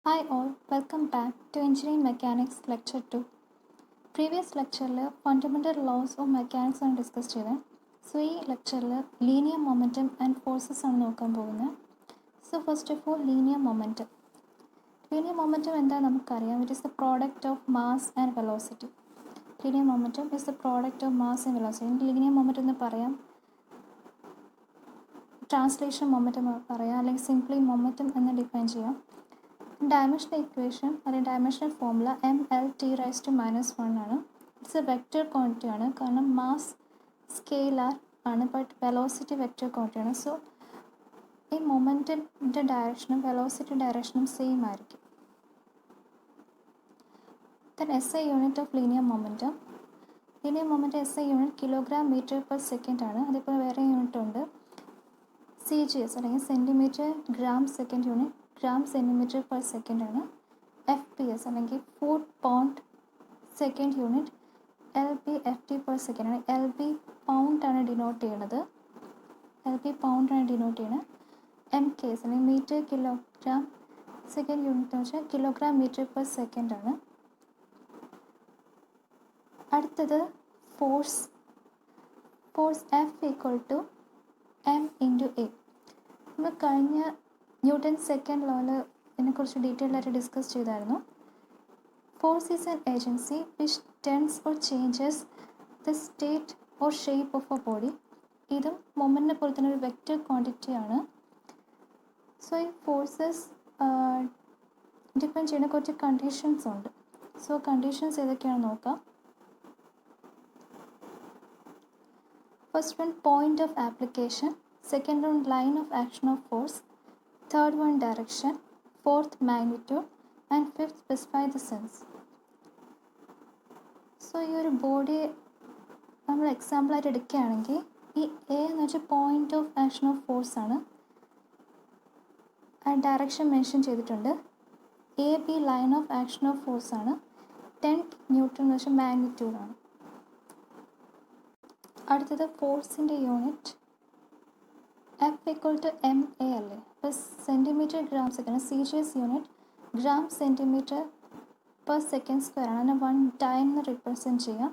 Hi all, welcome back to Engineering Mechanics Lecture 2. Previous lecture fundamental laws of mechanics ആണ് discuss ചെയ്തത്. So ഈ ലെക്ചറിൽ linear momentum and forces ആണ് നോക്കാൻ പോകുന്നത്. So first of all linear momentum എന്താണെന്ന് നമുക്കറിയാം. It is the product of mass and velocity. Linear momentum is the product of mass and velocity. Linear momentum എന്ന് പറയാം, ട്രാൻസ്ലേഷൻ മൊമെൻറ്റം പറയാം, അല്ലെങ്കിൽ simply momentum എന്ന് ഡിഫൈൻ ചെയ്യാം. ഡയമെൻഷണൽ ഇക്വേഷൻ അല്ലെങ്കിൽ dimensional formula m(L(T)⁻⁻1 ആണ്. ഇറ്റ്സ് എ വെക്റ്റർ ക്വാണ്ടിറ്റി ആണ്, കാരണം മാസ് സ്കെയിലാർ ആണ്, ബട്ട് വെലോസിറ്റി വെക്റ്റർ ക്വാണ്ടിറ്റി ആണ്. സോ ഈ മൊമെൻറ്റിൻ്റെ ഡയറക്ഷനും വെലോസിറ്റി ഡയറക്ഷനും സെയിം ആയിരിക്കും. Then SI unit of linear momentum SI unit kilogram metre per second ആണ്. അതിപ്പോൾ വേറെ യൂണിറ്റ് ഉണ്ട്, CGS അല്ലെങ്കിൽ centimetre gram second unit gram centimetre per second ആണ്. FPS അല്ലെങ്കിൽ foot pound second unit LB/FT per second ആണ്. LB pound ആണ് denote ചെയ്യുന്നത്. MKS അല്ലെങ്കിൽ മീറ്റർ കിലോഗ്രാം സെക്കൻഡ് യൂണിറ്റ് എന്ന് വെച്ചാൽ കിലോഗ്രാം മീറ്റർ പെർ സെക്കൻഡ് ആണ്. അടുത്തത് ഫോഴ്സ് F = m/a. നമ്മൾ കഴിഞ്ഞ ന്യൂട്ടൺ സെക്കൻഡ് ലോയിൽ ഇതിനെക്കുറിച്ച് ഡീറ്റെയിൽ ആയിട്ട് ഡിസ്കസ് ചെയ്തായിരുന്നു. Force is an agency which tends or changes the state or shape of a body. ഇതും മൊമെൻറ്റിനെ പോലെ തന്നെ ഒരു വെക്റ്റർ ക്വാണ്ടിറ്റി ആണ്. സോ ഈ ഫോഴ്സസ് ഡിപ്പെൻഡ് ചെയ്യുന്ന കുറച്ച് കണ്ടീഷൻസ് ഉണ്ട്. സോ കണ്ടീഷൻസ് ഏതൊക്കെയാണെന്ന് നോക്കാം. First one point of application, second one line of action of force, third one direction, fourth magnitude, and fifth specify the sense. So ഈ ഒരു body നമ്മൾ എക്സാമ്പിളായിട്ട് എടുക്കുകയാണെങ്കിൽ ഈ എ എന്ന് വെച്ചാൽ point of action of force ആണ്. ആ ഡയറക്ഷൻ മെൻഷൻ ചെയ്തിട്ടുണ്ട്. AB line of action of force ആണ്. 10 ന്യൂട്ടൺ എന്ന് വെച്ചാൽ മാഗ്നിറ്റ്യൂഡ് ആണ്. അടുത്തത് ഫോഴ്സിൻ്റെ യൂണിറ്റ് F = MA അല്ലേ, അപ്പോൾ centimetre gram second. CGS unit gram centimetre per second square ആണ്. അതിനെ 1 ടൈം എന്ന് റിപ്രസെൻറ്റ് ചെയ്യാം.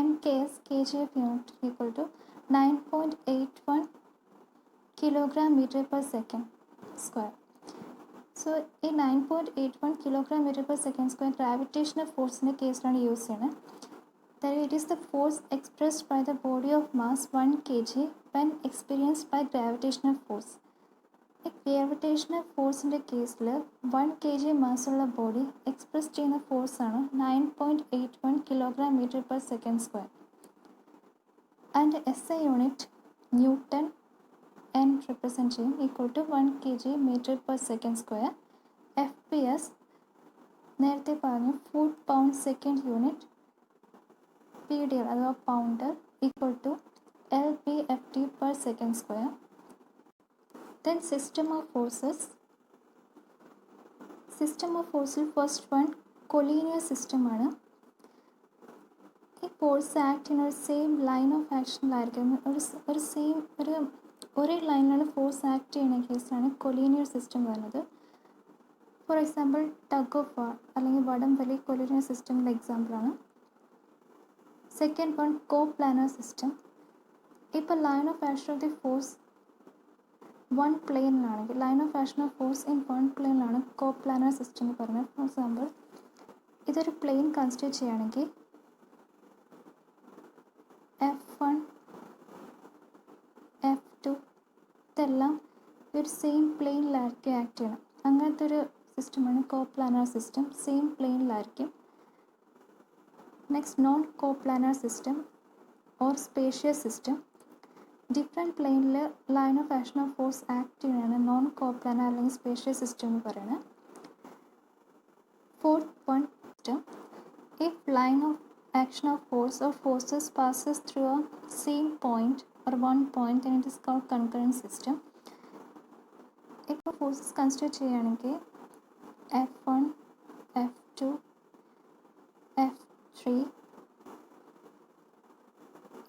MKS KGF unit = 9.81 kilogram metre per second square. So ഈ 9.81 kilogram metre per second square gravitational ഫോഴ്സിൻ്റെ കേസിലാണ് യൂസ് ചെയ്യുന്നത്. That it is the force expressed by the body of mass 1 kg when experienced by gravitational force. ഈ gravitational ഫോഴ്സിൻ്റെ കേസിൽ 1 kg മാസ്സുള്ള body express ചെയ്യുന്ന ഫോഴ്സാണ് 9.81 kilogram metre per second square. And SI unit newton N represent ചെയ്യും = 1 kg metre per second square. FPS നേരത്തെ പറഞ്ഞു foot pound second unit PDL അഥവാ poundal = LB/FT per second square. Then system of ഫോഴ്സിൽ first one collinear സിസ്റ്റമാണ്. ഈ force act ചെയ്യുന്ന ഒരു same line of ആക്ഷനിലായിരിക്കും. ഒരേ ലൈനിലാണ് ഫോഴ്സ് ആക്ട് ചെയ്യുന്ന കേസാണ് കൊളീനിയർ സിസ്റ്റം വരുന്നത്. For example tug of war അല്ലെങ്കിൽ വടംവലി കൊളീനിയർ സിസ്റ്റമിൻ്റെ എക്സാമ്പിളാണ്. Second one coplanar system. ഇപ്പോൾ line of action of the force one പ്ലെയിനിലാണെങ്കിൽ line of action of force in one പ്ലെയിനിലാണ് കോപ്ലാനർ സിസ്റ്റം എന്ന് പറയുന്നത്. ഫോർ എക്സാമ്പിൾ ഇതൊരു പ്ലെയിൻ കൺസിഡർ ചെയ്യുകയാണെങ്കിൽ F1 F2 ഇതെല്ലാം ഒരു സെയിം പ്ലെയിനിലായിരിക്കും ആക്ട് ചെയ്യണം. അങ്ങനത്തെ ഒരു സിസ്റ്റമാണ് കോപ്ലാനർ സിസ്റ്റം. സെയിം പ്ലെയിനിലായിരിക്കും. Next non coplanar system or spacious system. Different പ്ലെയിനിൽ line of action of force act ചെയ്യുന്നതാണ് നോൺ കോപ്ലാനർ അല്ലെങ്കിൽ സ്പേഷ്യസ് സിസ്റ്റം എന്ന് പറയുന്നത്. Fourth one system, if line of action of force or forces passes through a same point or one point and it is called concurrent system. ഇപ്പോൾ forces consider ചെയ്യുകയാണെങ്കിൽ F1 F2 F3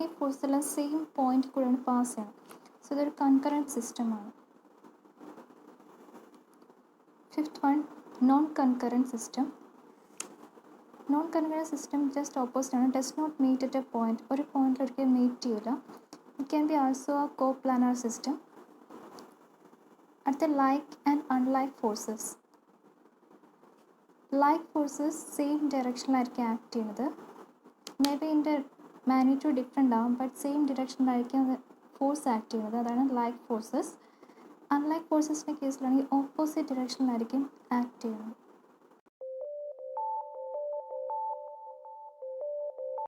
ഈ ഫോഴ്സെല്ലാം same point കൂടെയാണ് pass ചെയ്യണം. So ഇതൊരു concurrent സിസ്റ്റമാണ്. Fifth one non concurrent system. Non concurrent system just opposite ആണ്. Does not meet at a point. ഒരു പോയിന്റിൽ ഒരിക്കലും മീറ്റ് ചെയ്യില്ല. It can be also a coplanar system. അടുത്ത like and unlike forces. Like forces same ഡയറക്ഷനിലായിരിക്കും act ചെയ്യുന്നത്. Maybe ഇതിൻ്റെ magnitude different ആവും, ബട്ട് സെയിം ഡിറക്ഷനിലായിരിക്കും ഫോഴ്സ് ആക്ട് ചെയ്യുന്നത്. അതാണ് ലൈക്ക് ഫോഴ്സസ്. അൺലൈക്ക് ഫോഴ്സസിൻ്റെ കേസിലാണെങ്കിൽ ഓപ്പോസിറ്റ് ഡിറക്ഷനിലായിരിക്കും ആക്ട് ചെയ്യുന്നത്.